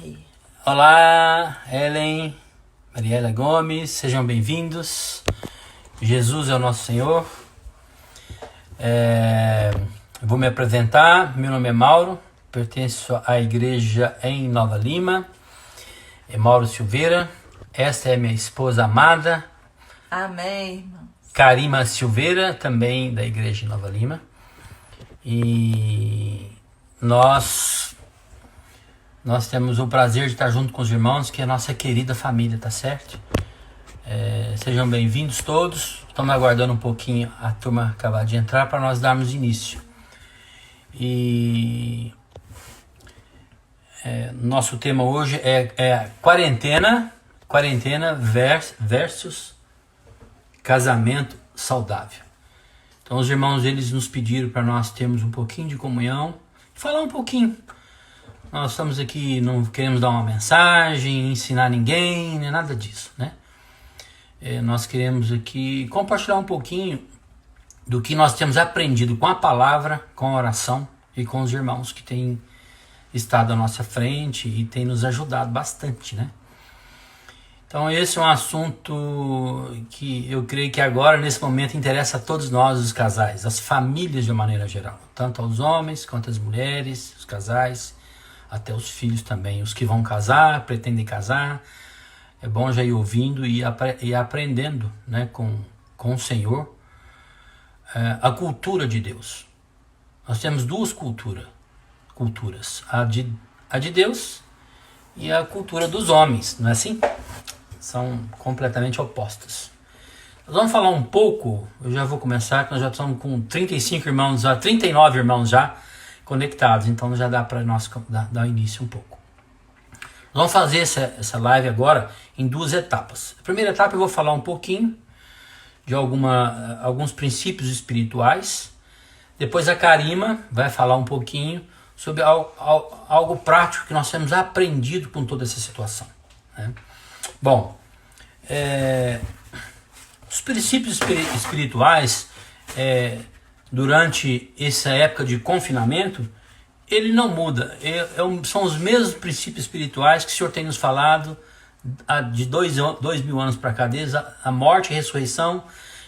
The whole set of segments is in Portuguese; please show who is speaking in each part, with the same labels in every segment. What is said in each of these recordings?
Speaker 1: aí.
Speaker 2: Olá, Ellen, Mariela Gomes, sejam bem-vindos. Jesus é o nosso Senhor. Eu vou me apresentar. Meu nome é Mauro, pertenço à igreja em Nova Lima. É Mauro Silveira. Esta é minha esposa amada.
Speaker 1: Amém, irmão.
Speaker 2: Karima Silveira, também da igreja em Nova Lima. E nós temos o prazer de estar junto com os irmãos, que é a nossa querida família, tá certo? Sejam bem-vindos todos. Estamos aguardando um pouquinho a turma acabar de entrar para nós darmos início. E nosso tema hoje é quarentena versus casamento saudável. Então os irmãos, eles nos pediram para nós termos um pouquinho de comunhão, falar um pouquinho. Nós estamos aqui, não queremos dar uma mensagem, ensinar ninguém, nem nada disso, né? Nós queremos aqui compartilhar um pouquinho do que nós temos aprendido com a palavra, com a oração e com os irmãos que têm estado à nossa frente e têm nos ajudado bastante, né? Então esse é um assunto que eu creio que agora, nesse momento, interessa a todos nós, os casais, as famílias de uma maneira geral, tanto aos homens quanto às mulheres, os casais, até os filhos também, os que vão casar, pretendem casar. É bom já ir ouvindo e aprendendo, né, com o Senhor a cultura de Deus. Nós temos duas culturas, a de Deus e a cultura dos homens, não é assim? São completamente opostas. Nós vamos falar um pouco, eu já vou começar, que nós já estamos com 35 irmãos, 39 irmãos já conectados, então já dá para nós dar início um pouco. Nós vamos fazer essa live agora em duas etapas. A primeira etapa eu vou falar um pouquinho de alguns princípios espirituais. Depois a Karima vai falar um pouquinho sobre algo prático que nós temos aprendido com toda essa situação, né? Bom, os princípios espirituais durante essa época de confinamento, ele não muda. São os mesmos princípios espirituais que o Senhor tem nos falado de 2.000 anos para cá, desde a morte e a ressurreição,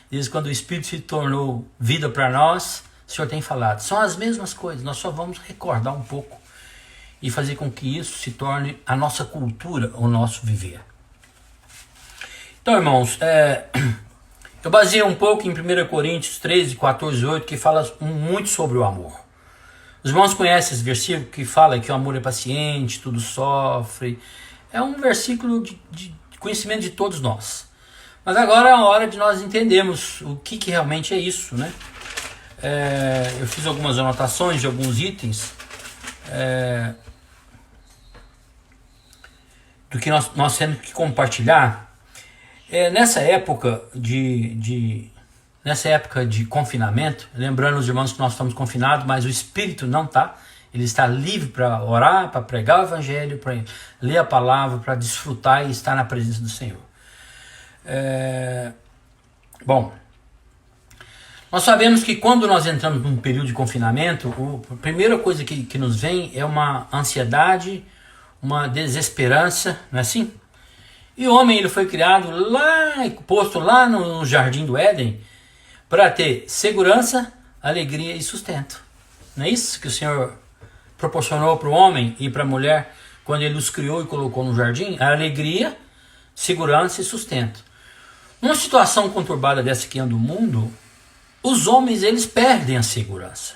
Speaker 2: desde quando o Espírito se tornou vida para nós, o Senhor tem falado. São as mesmas coisas, nós só vamos recordar um pouco e fazer com que isso se torne a nossa cultura, o nosso viver. Então, irmãos, eu baseei um pouco em 1 Coríntios 13, 14, 8, que fala muito sobre o amor. Os irmãos conhecem esse versículo que fala que o amor é paciente, tudo sofre. É um versículo de conhecimento de todos nós. Mas agora é a hora de nós entendermos o que realmente é isso, né? Eu fiz algumas anotações de alguns itens do que nós temos que compartilhar. Nessa época de confinamento, lembrando os irmãos que nós estamos confinados, mas o Espírito não está. Ele está livre para orar, para pregar o Evangelho, para ler a palavra, para desfrutar e estar na presença do Senhor. Bom, nós sabemos que quando nós entramos num período de confinamento, a primeira coisa que nos vem é uma ansiedade, uma desesperança, não é assim? E o homem, ele foi criado posto lá no jardim do Éden para ter segurança, alegria e sustento. Não é isso que o Senhor proporcionou para o homem e para a mulher quando ele os criou e colocou no jardim? A alegria, segurança e sustento. Numa situação conturbada dessa que anda o mundo, os homens, eles perdem a segurança,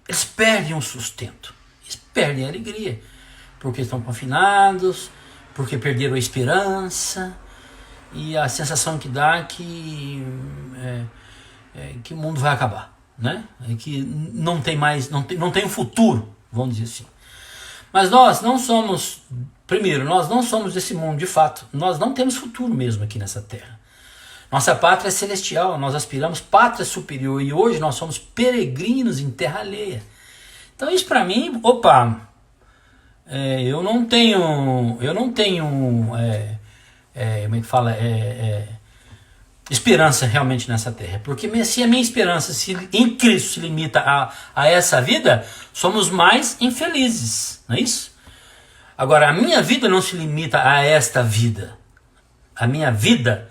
Speaker 2: eles perdem o sustento, eles perdem a alegria, porque estão confinados, porque perderam a esperança e a sensação que dá que o mundo vai acabar, né? Que não tem mais, não tem um futuro, vamos dizer assim. Mas nós não somos, primeiro, nós não somos desse mundo de fato, nós não temos futuro mesmo aqui nessa terra. Nossa pátria é celestial, nós aspiramos pátria superior e hoje nós somos peregrinos em terra alheia. Então isso para mim, eu não tenho, como é que fala, esperança realmente nessa terra, porque se a minha esperança em Cristo se limita a essa vida, somos mais infelizes, não é isso? Agora, a minha vida não se limita a esta vida. A minha vida,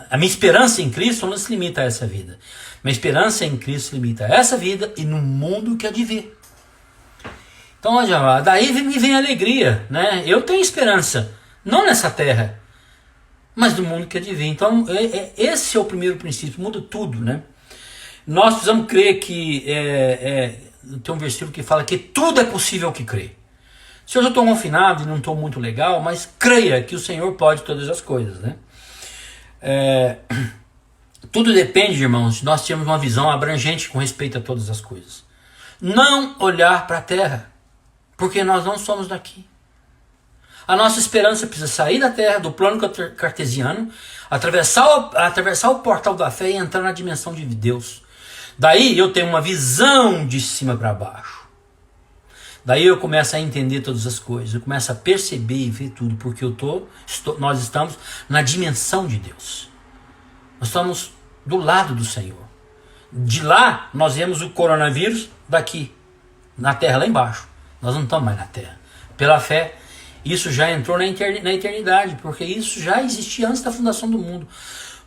Speaker 2: a minha esperança em Cristo não se limita a essa vida. Minha esperança em Cristo se limita a essa vida e no mundo que há de vir. Então, olha, daí me vem a alegria, né? Eu tenho esperança, não nessa terra, mas no mundo que há de vir. Então, esse é o primeiro princípio, muda tudo, né? Nós precisamos crer que, tem um versículo que fala que tudo é possível que crê. Se eu já estou confinado e não estou muito legal, mas creia que o Senhor pode todas as coisas, né? Tudo depende, irmãos, de nós termos uma visão abrangente com respeito a todas as coisas. Não olhar para a terra, porque nós não somos daqui. A nossa esperança precisa sair da terra, do plano cartesiano, atravessar o portal da fé e entrar na dimensão de Deus. Daí eu tenho uma visão de cima para baixo. Daí eu começo a entender todas as coisas, eu começo a perceber e ver tudo, porque nós estamos na dimensão de Deus. Nós estamos do lado do Senhor. De lá nós vemos o coronavírus, daqui, na terra lá embaixo. Nós não estamos mais na terra. Pela fé, isso já entrou na eternidade, porque isso já existia antes da fundação do mundo.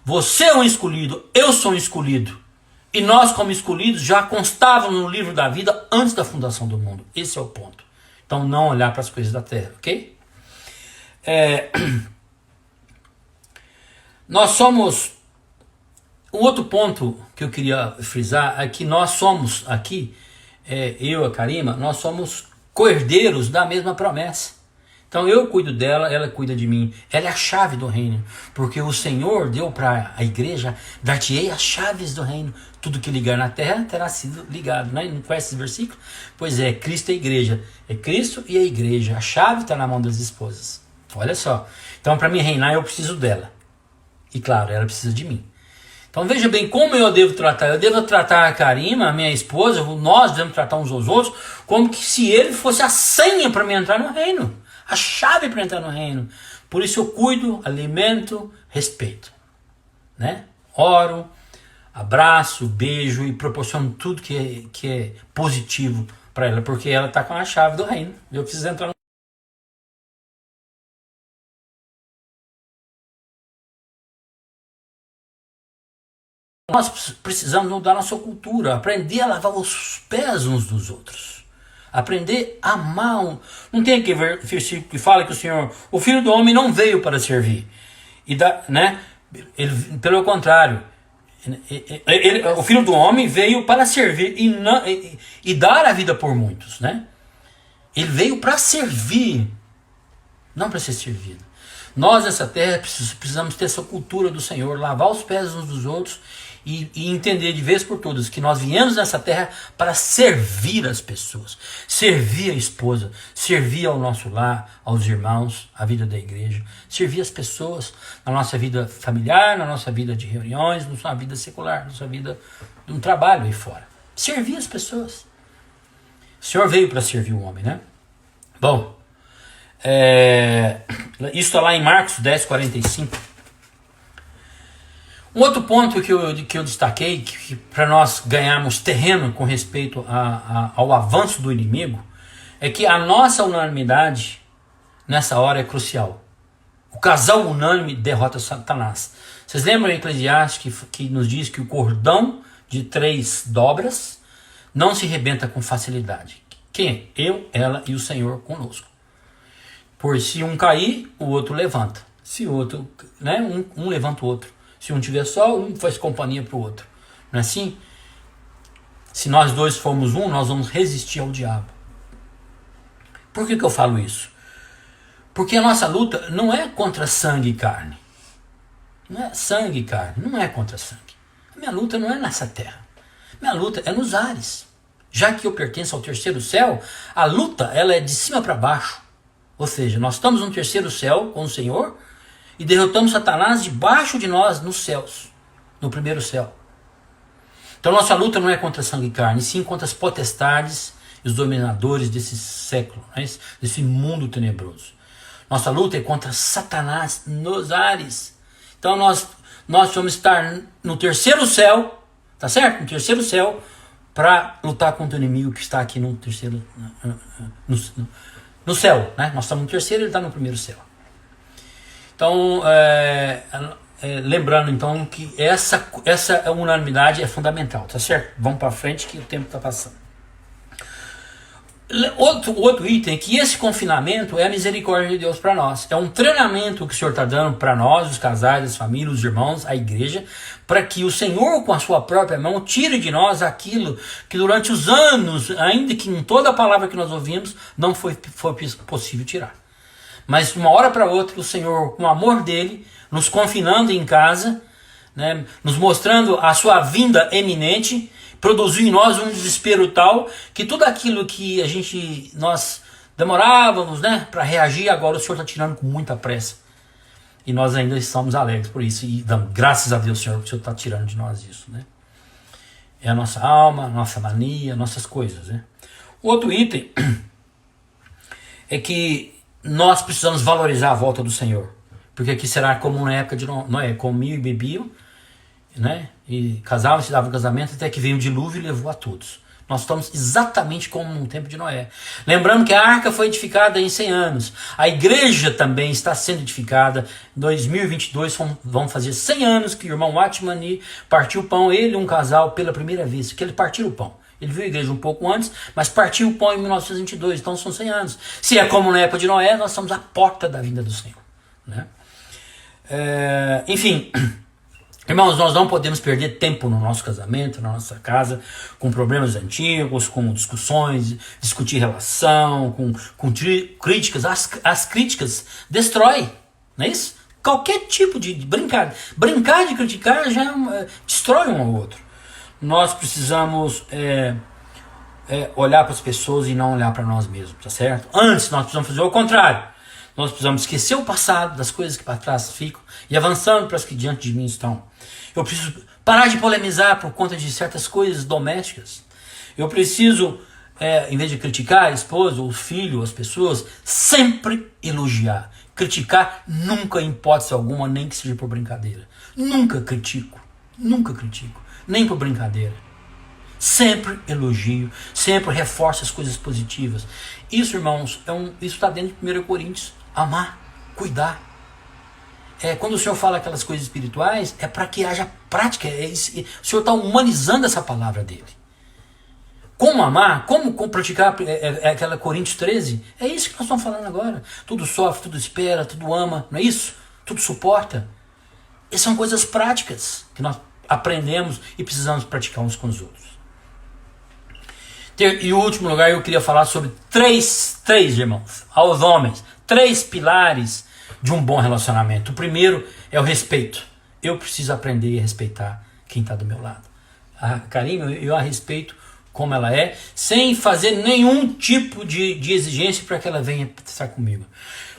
Speaker 2: Você é um escolhido, eu sou um escolhido. E nós, como escolhidos, já constávamos no livro da vida antes da fundação do mundo. Esse é o ponto. Então, não olhar para as coisas da terra, ok? Nós somos... Um outro ponto que eu queria frisar é que nós somos aqui, eu e a Karima, nós somos co-herdeiros da mesma promessa. Então eu cuido dela, ela cuida de mim. Ela é a chave do reino, porque o Senhor deu para a igreja, dar-te-ei as chaves do reino. Tudo que ligar na terra terá sido ligado. Não conhece esse versículo? Pois é, Cristo e a igreja. É Cristo e a igreja. A chave está na mão das esposas. Olha só. Então para mim reinar eu preciso dela. E claro, ela precisa de mim. Então veja bem como eu devo tratar. Eu devo tratar a Karima, a minha esposa, nós devemos tratar uns aos outros, como que se ele fosse a senha para mim entrar no reino. A chave para entrar no reino. Por isso eu cuido, alimento, respeito. Né? Oro, abraço, beijo e proporciono tudo que é positivo para ela. Porque ela está com a chave do reino. Eu preciso entrar no Nós precisamos mudar nossa cultura, aprender a lavar os pés uns dos outros. Aprender a amar. Não tem aquele versículo que fala que o Filho do Homem não veio para servir. Pelo contrário, o Filho do Homem veio para servir e dar a vida por muitos. Né? Ele veio para servir, não para ser servido. Nós nessa terra precisamos ter essa cultura do Senhor, lavar os pés uns dos outros e entender de vez por todas que nós viemos nessa terra para servir as pessoas, servir a esposa, servir ao nosso lar, aos irmãos, à vida da igreja, servir as pessoas na nossa vida familiar, na nossa vida de reuniões, na nossa vida secular, na nossa vida de um trabalho aí fora. Servir as pessoas. O Senhor veio para servir o homem, né? Bom, isso está lá em Marcos 10, 45. Um outro ponto que eu destaquei, que para nós ganharmos terreno com respeito ao avanço do inimigo, é que a nossa unanimidade nessa hora é crucial. O casal unânime derrota Satanás. Vocês lembram em Eclesiastes que nos diz que o cordão de 3 dobras não se rebenta com facilidade. Quem é? Eu, ela e o Senhor conosco. Por se um cair, o outro levanta. Se o outro, né, um levanta o outro. Se um tiver só, um faz companhia para o outro. Não é assim? Se nós dois formos um, nós vamos resistir ao diabo. Por que eu falo isso? Porque a nossa luta não é contra sangue e carne. Não é sangue e carne, não é contra sangue. A minha luta não é nessa terra. Minha luta é nos ares. Já que eu pertenço ao terceiro céu, a luta ela é de cima para baixo. Ou seja, nós estamos no terceiro céu com o Senhor e derrotamos Satanás debaixo de nós nos céus, no primeiro céu. Então nossa luta não é contra sangue e carne, sim contra as potestades e os dominadores desse século, desse mundo tenebroso. Nossa luta é contra Satanás nos ares. Então nós vamos estar no terceiro céu, tá certo? No terceiro céu, para lutar contra o inimigo que está aqui no no céu, né? Nós estamos no terceiro, ele está no primeiro céu. Então, lembrando então que essa unanimidade é fundamental, tá certo? Vamos para frente que o tempo está passando. Outro item é que esse confinamento é a misericórdia de Deus para nós. É um treinamento que o Senhor está dando para nós, os casais, as famílias, os irmãos, a igreja, para que o Senhor, com a sua própria mão, tire de nós aquilo que durante os anos, ainda que em toda a palavra que nós ouvimos, não foi possível tirar. Mas de uma hora para outra, o Senhor, com o amor dele, nos confinando em casa, né, nos mostrando a sua vinda eminente, produziu em nós um desespero tal que tudo aquilo que nós demorávamos, né, para reagir, agora o Senhor está tirando com muita pressa. E nós ainda estamos alegres por isso e damos graças a Deus, Senhor, que o Senhor está tirando de nós isso, né? É a nossa alma, a nossa mania, nossas coisas, né? Outro item é que nós precisamos valorizar a volta do Senhor. Porque aqui será como na época de Noé, comiam e bebiam, né? E casavam, se davam casamento, até que veio o dilúvio e levou a todos. Nós estamos exatamente como no tempo de Noé. Lembrando que a arca foi edificada em 100 anos. A igreja também está sendo edificada. Em 2022 vão fazer 100 anos que o irmão Watmani partiu o pão, ele e um casal, pela primeira vez, que ele partiu o pão. Ele viu a igreja um pouco antes, mas partiu o pão em 1922, então são 100 anos. Se é como na época de Noé, nós estamos à porta da vinda do Senhor, né? Enfim, irmãos, nós não podemos perder tempo no nosso casamento, na nossa casa, com problemas antigos, com discussões, discutir relação, com críticas. As críticas destroem, não é isso? Qualquer tipo de brincar de criticar já destrói um ao outro. Nós precisamos olhar para as pessoas e não olhar para nós mesmos, tá certo? Antes nós precisamos fazer o contrário. Nós precisamos esquecer o passado, das coisas que para trás ficam, e avançando para as que diante de mim estão. Eu preciso parar de polemizar por conta de certas coisas domésticas. Eu preciso, em vez de criticar a esposa, o filho, as pessoas, sempre elogiar. Criticar nunca, em hipótese alguma, nem que seja por brincadeira. Nunca critico, nem por brincadeira. Sempre elogio, sempre reforço as coisas positivas. Isso, irmãos, isso está dentro de 1 Coríntios. Amar, cuidar. Quando o Senhor fala aquelas coisas espirituais, é para que haja prática. O Senhor está humanizando essa palavra dele. Como amar, como praticar aquela Coríntios 13, é isso que nós estamos falando agora. Tudo sofre, tudo espera, tudo ama, não é isso? Tudo suporta. Essas são coisas práticas que nós aprendemos e precisamos praticar uns com os outros. E em último lugar, eu queria falar sobre três irmãos, aos homens, 3 pilares de um bom relacionamento. O primeiro é o respeito. Eu preciso aprender a respeitar quem está do meu lado. A Karine, eu a respeito como ela é, sem fazer nenhum tipo de exigência para que ela venha estar comigo.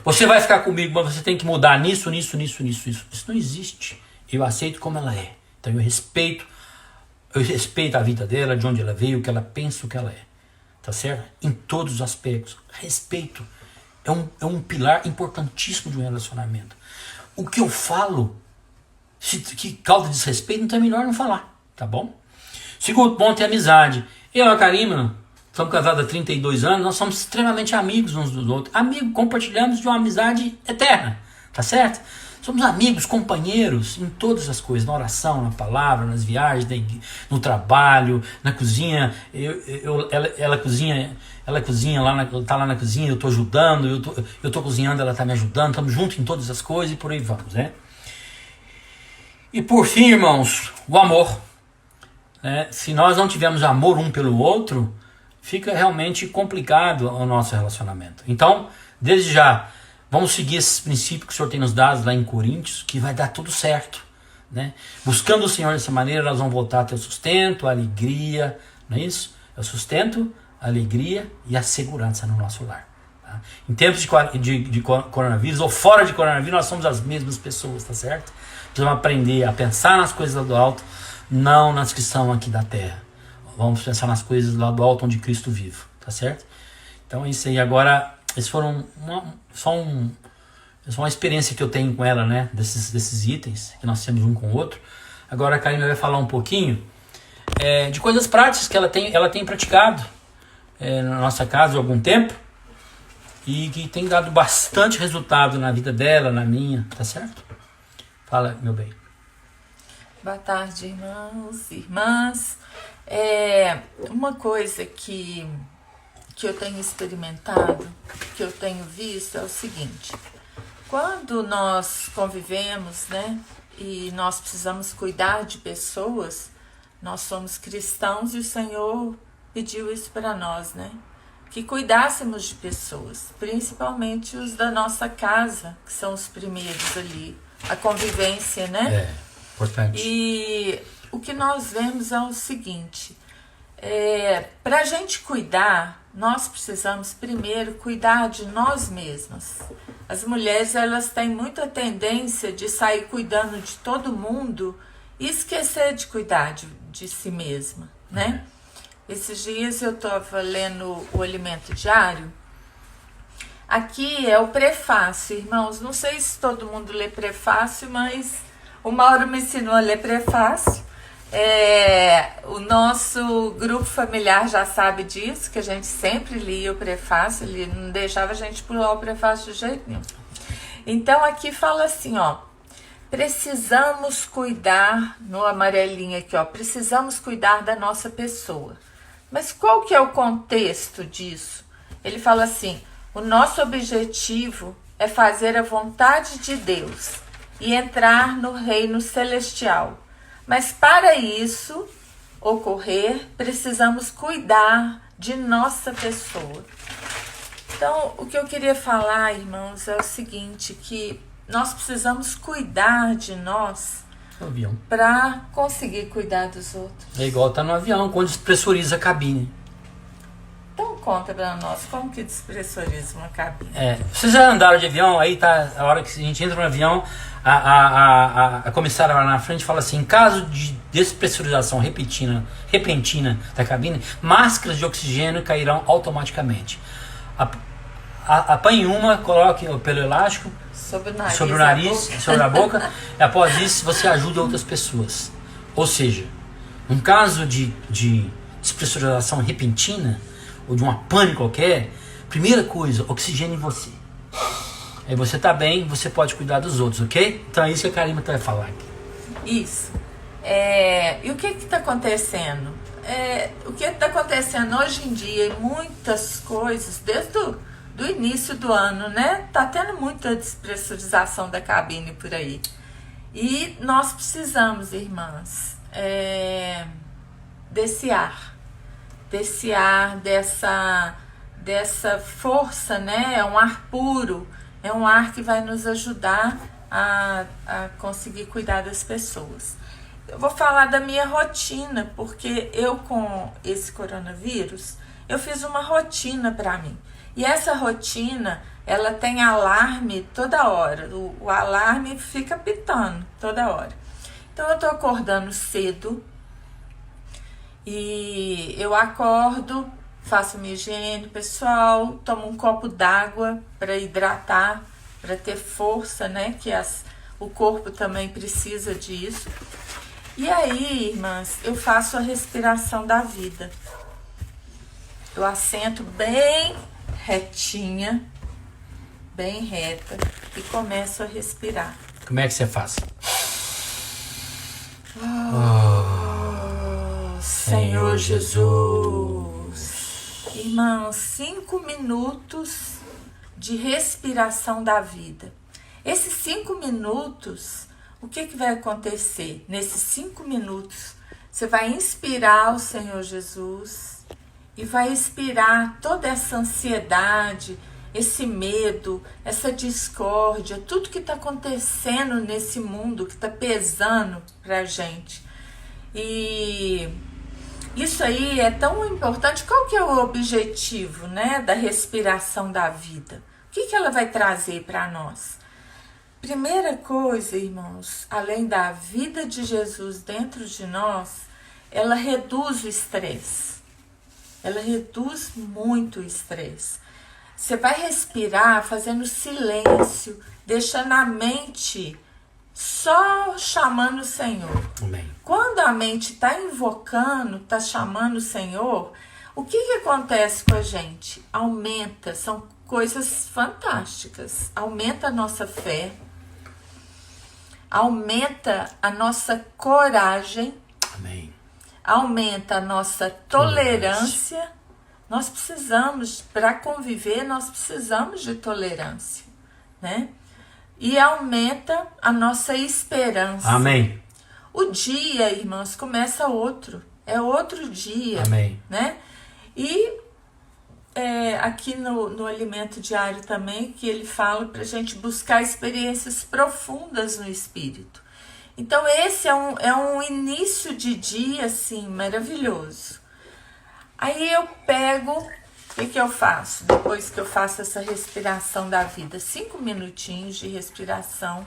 Speaker 2: Você vai ficar comigo, mas você tem que mudar nisso. Isso não existe. Eu aceito como ela é. Então eu respeito a vida dela, de onde ela veio, o que ela pensa, o que ela é. Tá certo? Em todos os aspectos. Respeito é um pilar importantíssimo de um relacionamento. O que eu falo, que causa desrespeito, então é melhor não falar. Tá bom? Segundo ponto é amizade. Eu e a Karina, somos casados há 32 anos, nós somos extremamente amigos uns dos outros. Amigos, compartilhamos de uma amizade eterna. Tá certo? Somos amigos, companheiros em todas as coisas, na oração, na palavra, nas viagens, no trabalho, na cozinha. Ela cozinha lá, tá lá na cozinha, eu estou ajudando, eu tô cozinhando, ela está me ajudando, estamos juntos em todas as coisas e por aí vamos, né? E por fim, irmãos, o amor. Né? Se nós não tivermos amor um pelo outro, fica realmente complicado o nosso relacionamento. Então, desde já, vamos seguir esses princípios que o Senhor tem nos dado lá em Coríntios, que vai dar tudo certo. Né? Buscando o Senhor dessa maneira, nós vamos voltar a ter o sustento, a alegria, não é isso? É o sustento, a alegria e a segurança no nosso lar. Tá? Em tempos de coronavírus ou fora de coronavírus, nós somos as mesmas pessoas, tá certo? Precisamos aprender a pensar nas coisas lá do alto, não nas que são aqui da terra. Vamos pensar nas coisas lá do alto onde Cristo vive, tá certo? Então é isso aí. Agora, esses foram só uma experiência que eu tenho com ela, né? Desses itens que nós temos um com o outro. Agora a Karina vai falar um pouquinho de coisas práticas que ela tem praticado na nossa casa há algum tempo. e que tem dado bastante resultado na vida dela, na minha, tá certo? Fala, meu bem.
Speaker 1: Boa tarde, irmãos e irmãs. Uma coisa que eu tenho experimentado, que eu tenho visto, é o seguinte: quando nós convivemos, né, e nós precisamos cuidar de pessoas, nós somos cristãos e o Senhor pediu isso para nós, né? Que cuidássemos de pessoas, principalmente os da nossa casa, que são os primeiros ali, a convivência, né?
Speaker 2: Importante.
Speaker 1: E o que nós vemos é o seguinte: para a gente cuidar, nós precisamos primeiro cuidar de nós mesmas. As mulheres, elas têm muita tendência de sair cuidando de todo mundo e esquecer de cuidar de si mesma, né? Esses dias eu estava lendo o Alimento Diário. Aqui é o prefácio, irmãos. Não sei se todo mundo lê prefácio, mas o Mauro me ensinou a ler prefácio. O nosso grupo familiar já sabe disso, que a gente sempre lia o prefácio. Ele não deixava a gente pular o prefácio de jeito nenhum. Então aqui fala assim, ó: precisamos cuidar, no amarelinho aqui, ó, precisamos cuidar da nossa pessoa. Mas qual que é o contexto disso? Ele fala assim: o nosso objetivo é fazer a vontade de Deus e entrar no reino celestial. Mas para isso ocorrer, precisamos cuidar de nossa pessoa. Então, o que eu queria falar, irmãos, é o seguinte, que nós precisamos cuidar de nós para conseguir cuidar dos outros.
Speaker 2: É igual tá no avião, quando despressuriza a cabine.
Speaker 1: Então conta pra nós, como que despressuriza uma cabine?
Speaker 2: Vocês já andaram de avião, aí tá a hora que a gente entra no avião, a comissária lá na frente fala assim: em caso de despressurização repentina da cabine, máscaras de oxigênio cairão automaticamente. Apanhe uma, coloque pelo elástico sobre o nariz, sobre a boca, e após isso você ajuda outras pessoas. Ou seja, num caso de despressurização repentina, ou de uma pane qualquer, primeira coisa, oxigênio em você. Aí você tá bem, você pode cuidar dos outros, ok? Então é isso que a Karima vai falar aqui.
Speaker 1: Isso. E o que está acontecendo? O que está acontecendo hoje em dia em muitas coisas, desde do início do ano, né? Tá tendo muita despressurização da cabine por aí. E nós precisamos, irmãs, desse ar, dessa força, né? É um ar puro, é um ar que vai nos ajudar a conseguir cuidar das pessoas. Eu vou falar da minha rotina, porque eu, com esse coronavírus, eu fiz uma rotina para mim. E essa rotina, ela tem alarme toda hora. O alarme fica pitando toda hora. Então eu tô acordando cedo e eu acordo, faço minha higiene pessoal, tomo um copo d'água para hidratar, para ter força, né? Que o corpo também precisa disso. E aí, irmãs, eu faço a respiração da vida. Eu assento bem retinha, bem reta, e começo a respirar.
Speaker 2: Como é que você faz?
Speaker 1: Senhor Jesus. Irmãos, 5 minutos de respiração da vida. Esses 5 minutos, o que vai acontecer? Nesses 5 minutos, você vai inspirar o Senhor Jesus e vai expirar toda essa ansiedade, esse medo, essa discórdia, tudo que está acontecendo nesse mundo, que está pesando para a gente. E isso aí é tão importante. Qual que é o objetivo, né, da respiração da vida? O que ela vai trazer para nós? Primeira coisa, irmãos, além da vida de Jesus dentro de nós, ela reduz o estresse. Ela reduz muito o estresse. Você vai respirar fazendo silêncio, deixando a mente só chamando o Senhor.
Speaker 2: Amém.
Speaker 1: Quando a mente está invocando, está chamando o Senhor, o que acontece com a gente? Aumenta, são coisas fantásticas. Aumenta a nossa fé, aumenta a nossa coragem,
Speaker 2: Amém.
Speaker 1: aumenta a nossa tolerância. Nós precisamos, para conviver, nós precisamos de tolerância, né? E aumenta a nossa esperança.
Speaker 2: Amém.
Speaker 1: O dia, irmãos, começa outro. É outro dia.
Speaker 2: Amém.
Speaker 1: Né? E aqui no Alimento Diário também, que ele fala para a gente buscar experiências profundas no Espírito. Então esse é um início de dia, assim, maravilhoso. Aí eu pego, o que eu faço? Depois que eu faço essa respiração da vida, 5 minutinhos de respiração,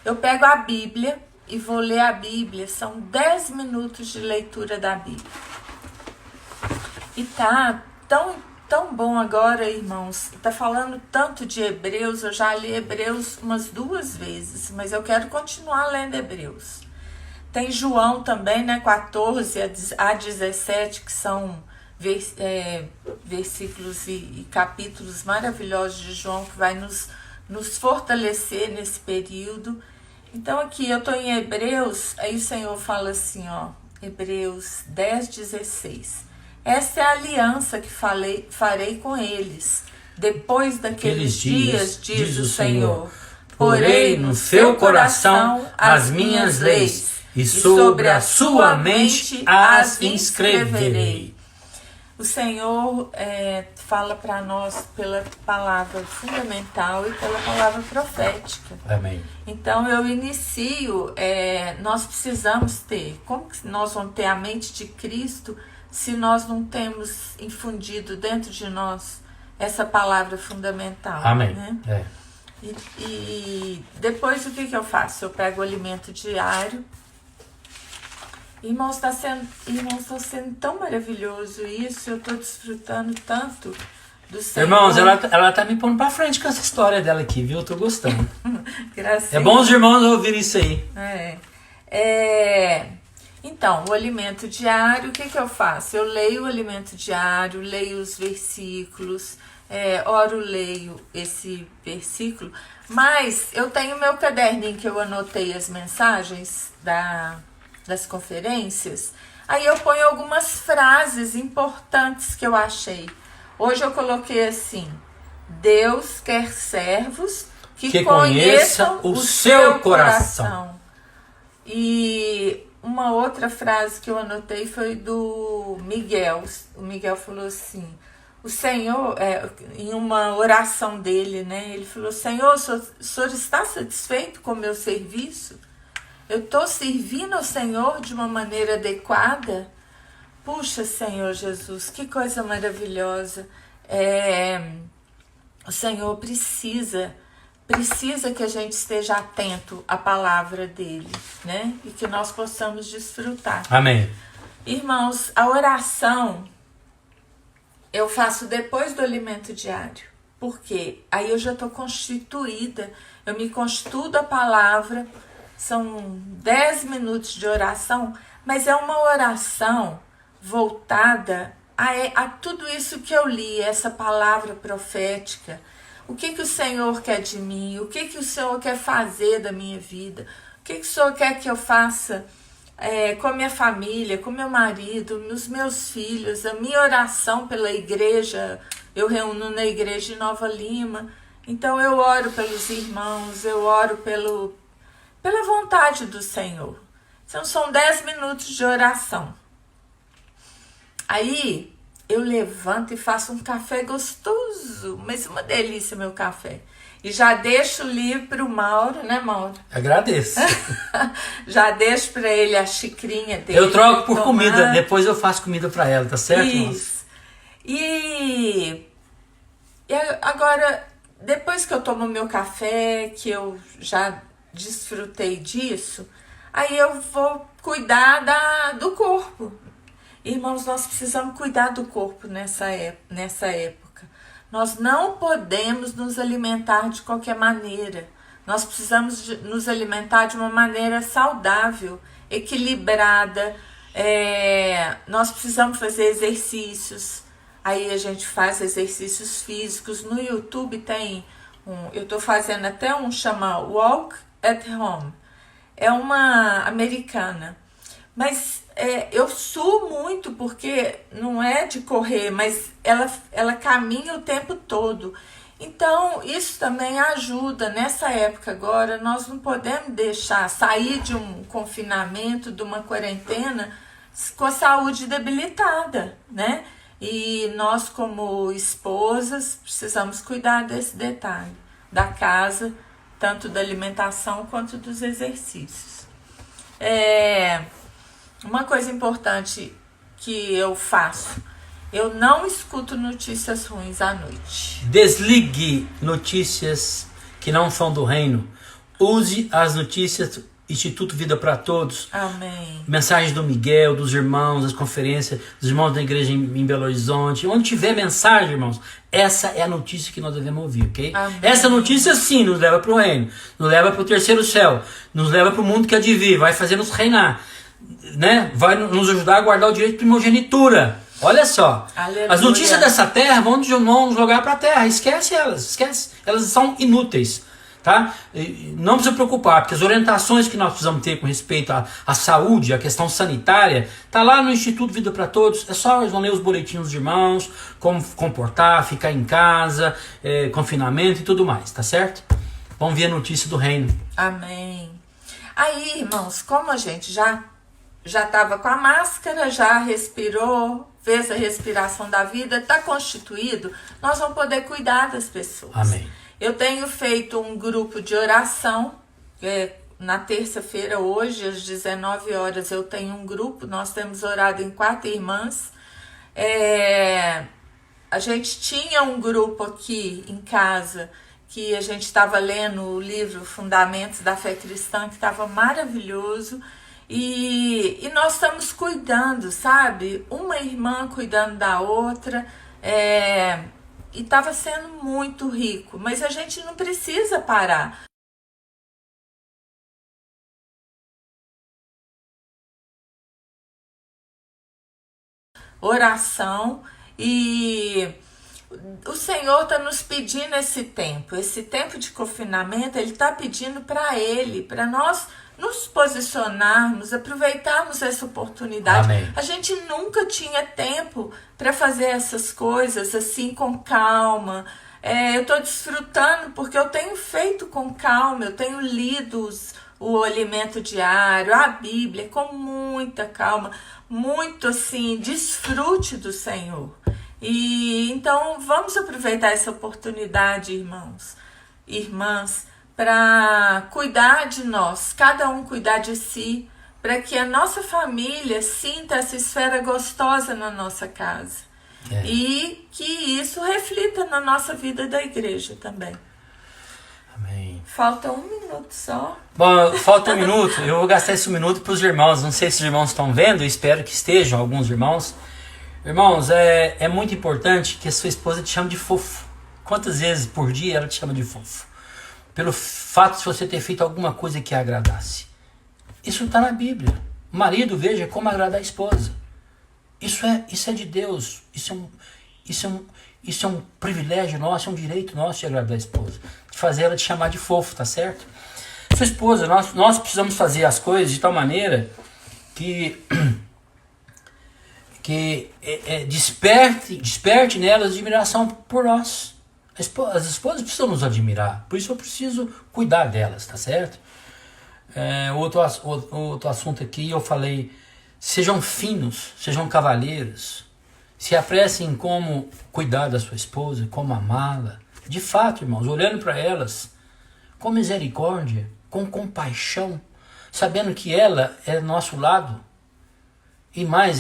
Speaker 1: eu pego a Bíblia e vou ler a Bíblia. São 10 minutos de leitura da Bíblia. E tá tão bom agora, irmãos. Tá falando tanto de Hebreus, eu já li Hebreus umas 2 vezes, mas eu quero continuar lendo Hebreus. Tem João também, né, 14 a 17, que são versículos e capítulos maravilhosos de João, que vai nos fortalecer nesse período. Então aqui eu estou em Hebreus, aí o Senhor fala assim, ó, Hebreus 10, 16. Essa é a aliança que farei com eles, depois daqueles dias, diz o Senhor. Porei no seu coração as minhas leis, e sobre a sua mente as inscreverei. O Senhor fala para nós pela palavra fundamental e pela palavra profética.
Speaker 2: Amém.
Speaker 1: Então eu inicio, nós precisamos ter, como que nós vamos ter a mente de Cristo se nós não temos infundido dentro de nós essa palavra fundamental?
Speaker 2: Amém.
Speaker 1: Né? E depois o que eu faço? Eu pego o alimento diário. Irmãos, está sendo tão maravilhoso isso, eu estou desfrutando tanto do Senhor.
Speaker 2: Irmãos, ela tá me pondo pra frente com essa história dela aqui, viu? Eu tô gostando.
Speaker 1: Graças.
Speaker 2: É bom os irmãos ouvirem isso aí.
Speaker 1: Então, o alimento diário, o que eu faço? Eu leio o alimento diário, leio os versículos, oro, leio esse versículo, mas eu tenho meu caderninho que eu anotei as mensagens das conferências, aí eu ponho algumas frases importantes que eu achei. Hoje eu coloquei assim: Deus quer servos que conheçam o seu coração. E uma outra frase que eu anotei foi do Miguel. O Miguel falou assim, o Senhor, em uma oração dele, né? Ele falou: Senhor, o Senhor está satisfeito com o meu serviço? Eu estou servindo ao Senhor de uma maneira adequada? Puxa, Senhor Jesus, que coisa maravilhosa. O Senhor precisa que a gente esteja atento à palavra dele, né? E que nós possamos desfrutar.
Speaker 2: Amém.
Speaker 1: Irmãos, a oração eu faço depois do alimento diário. Por quê? Aí eu já estou constituída, eu me constituo da palavra. São 10 minutos de oração, mas é uma oração voltada a tudo isso que eu li, essa palavra profética. O que o Senhor quer de mim? O que o Senhor quer fazer da minha vida? O que o Senhor quer que eu faça com a minha família, com meu marido, os meus filhos? A minha oração pela igreja, eu reúno na igreja de Nova Lima. Então eu oro pelos irmãos, eu oro pela vontade do Senhor. Então são 10 minutos de oração. Aí eu levanto e faço um café gostoso, mas uma delícia meu café. E já deixo o livro para o Mauro, né, Mauro?
Speaker 2: Agradeço.
Speaker 1: Já deixo para ele a xicrinha dele.
Speaker 2: Eu troco por comida, depois eu faço comida para ela, tá certo?
Speaker 1: Isso. E agora, depois que eu tomo meu café, que eu já desfrutei disso, aí eu vou cuidar do corpo. Irmãos, nós precisamos cuidar do corpo nessa época. Nós não podemos nos alimentar de qualquer maneira. Nós precisamos nos alimentar de uma maneira saudável, equilibrada. Nós precisamos fazer exercícios. Aí a gente faz exercícios físicos. No YouTube tem eu tô fazendo até chama Walk at Home. É uma americana. Mas eu suo muito porque não é de correr, mas ela caminha o tempo todo. Então, isso também ajuda. Nessa época agora, nós não podemos deixar sair de um confinamento, de uma quarentena, com a saúde debilitada, né? E nós, como esposas, precisamos cuidar desse detalhe, da casa, tanto da alimentação quanto dos exercícios. Uma coisa importante que eu faço, eu não escuto notícias ruins à noite.
Speaker 2: Desligue notícias que não são do reino. Use as notícias Instituto Vida para Todos.
Speaker 1: Amém.
Speaker 2: Mensagens do Miguel, dos irmãos, as conferências dos irmãos da igreja em Belo Horizonte. Onde tiver mensagem, irmãos, essa é a notícia que nós devemos ouvir, ok?
Speaker 1: Amém.
Speaker 2: Essa notícia sim nos leva para o reino, nos leva para o terceiro céu, nos leva para o mundo que há de vir, vai fazer nos reinar, né? Vai nos ajudar a guardar o direito de primogenitura. Olha só,
Speaker 1: Aleluia.
Speaker 2: As notícias dessa terra vão nos jogar para a terra, esquece elas, elas são inúteis. Tá? Não precisa preocupar, porque as orientações que nós precisamos ter com respeito à saúde, à questão sanitária, tá lá no Instituto Vida para Todos. É só ler os boletins dos irmãos, como comportar, ficar em casa, confinamento e tudo mais, tá certo? Vamos ver a notícia do reino.
Speaker 1: Amém. Aí, irmãos, como a gente já estava com a máscara, já respirou, fez a respiração da vida, está constituído, nós vamos poder cuidar das pessoas.
Speaker 2: Amém.
Speaker 1: Eu tenho feito um grupo de oração, na terça-feira, hoje, às 19 horas, eu tenho um grupo, nós temos orado em 4 irmãs. A gente tinha um grupo aqui em casa, que a gente estava lendo o livro Fundamentos da Fé Cristã, que estava maravilhoso, e nós estamos cuidando, sabe? Uma irmã cuidando da outra, e estava sendo muito rico, mas a gente não precisa parar. Oração, e o Senhor está nos pedindo esse tempo de confinamento, Ele está pedindo para Ele, para nós nos posicionarmos, aproveitarmos essa oportunidade.
Speaker 2: Amém.
Speaker 1: A gente nunca tinha tempo para fazer essas coisas assim com calma. Eu estou desfrutando porque eu tenho feito com calma, eu tenho lido o alimento diário, a Bíblia, com muita calma, muito assim, desfrute do Senhor. E então vamos aproveitar essa oportunidade, irmãos, irmãs, para cuidar de nós, cada um cuidar de si, para que a nossa família sinta essa esfera gostosa na nossa casa. E que isso reflita na nossa vida da igreja também.
Speaker 2: Amém.
Speaker 1: Falta 1 minuto só.
Speaker 2: Bom, falta 1 minuto, eu vou gastar esse 1 minuto para os irmãos. Não sei se os irmãos estão vendo, eu espero que estejam, alguns irmãos. Irmãos, é muito importante que a sua esposa te chame de fofo. Quantas vezes por dia ela te chama de fofo? Pelo fato de você ter feito alguma coisa que a agradasse. Isso está na Bíblia. O marido, veja como agradar a esposa. Isso é de Deus. Isso é um privilégio nosso, é um direito nosso de agradar a esposa. De fazer ela te chamar de fofo, tá certo? Sua esposa, nós precisamos fazer as coisas de tal maneira que desperte nelas admiração por nós. As esposas precisam nos admirar, por isso eu preciso cuidar delas, tá certo? Outro assunto aqui, eu falei, sejam finos, sejam cavalheiros, se apressem em como cuidar da sua esposa, como amá-la. De fato, irmãos, olhando para elas com misericórdia, com compaixão, sabendo que ela é do nosso lado. E mais,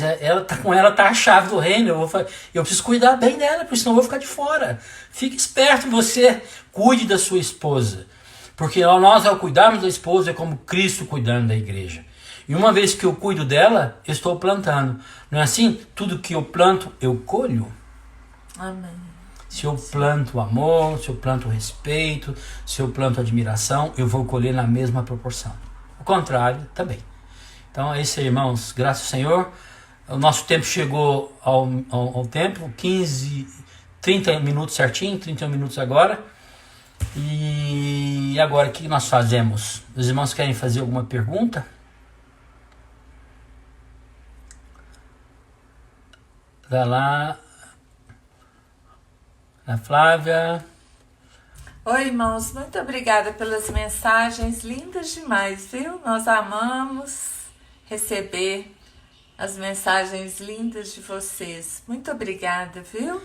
Speaker 2: com ela tá a chave do reino. Eu preciso cuidar bem dela, porque senão eu vou ficar de fora. Fique esperto, você cuide da sua esposa. Porque nós, ao cuidarmos da esposa, é como Cristo cuidando da igreja. E uma vez que eu cuido dela, eu estou plantando. Não é assim? Tudo que eu planto, eu colho.
Speaker 1: Amém.
Speaker 2: Se eu planto amor, se eu planto respeito, se eu planto admiração, eu vou colher na mesma proporção. O contrário, também. Então é isso aí, irmãos. Graças ao Senhor. O nosso tempo chegou ao tempo, 30 minutos certinho, 31 minutos agora. E agora o que nós fazemos? Os irmãos querem fazer alguma pergunta? Vai lá. A Flávia.
Speaker 1: Oi, irmãos, muito obrigada pelas mensagens lindas demais, viu? Nós amamos receber as mensagens lindas de vocês. Muito obrigada, viu?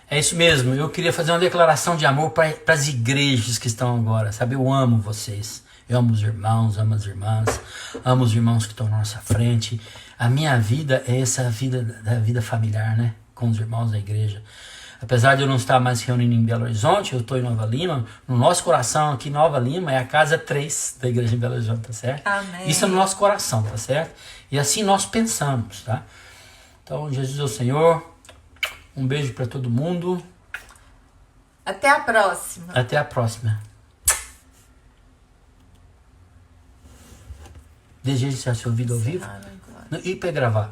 Speaker 2: É isso mesmo, eu queria fazer uma declaração de amor para as igrejas que estão agora, sabe? Eu amo vocês, eu amo os irmãos, amo as irmãs, amo os irmãos que estão na nossa frente. A minha vida é essa vida da vida familiar, né? Com os irmãos da igreja. Apesar de eu não estar mais reunindo em Belo Horizonte, eu estou em Nova Lima, no nosso coração aqui, Nova Lima é a casa 3 da igreja em Belo Horizonte, tá certo?
Speaker 1: Amém.
Speaker 2: Isso é no nosso coração, tá certo? E assim nós pensamos, tá? Então, Jesus é o Senhor. Um beijo para todo mundo.
Speaker 1: Até a próxima.
Speaker 2: Até a próxima. Desejo ser ouvido ao vivo. E para gravar.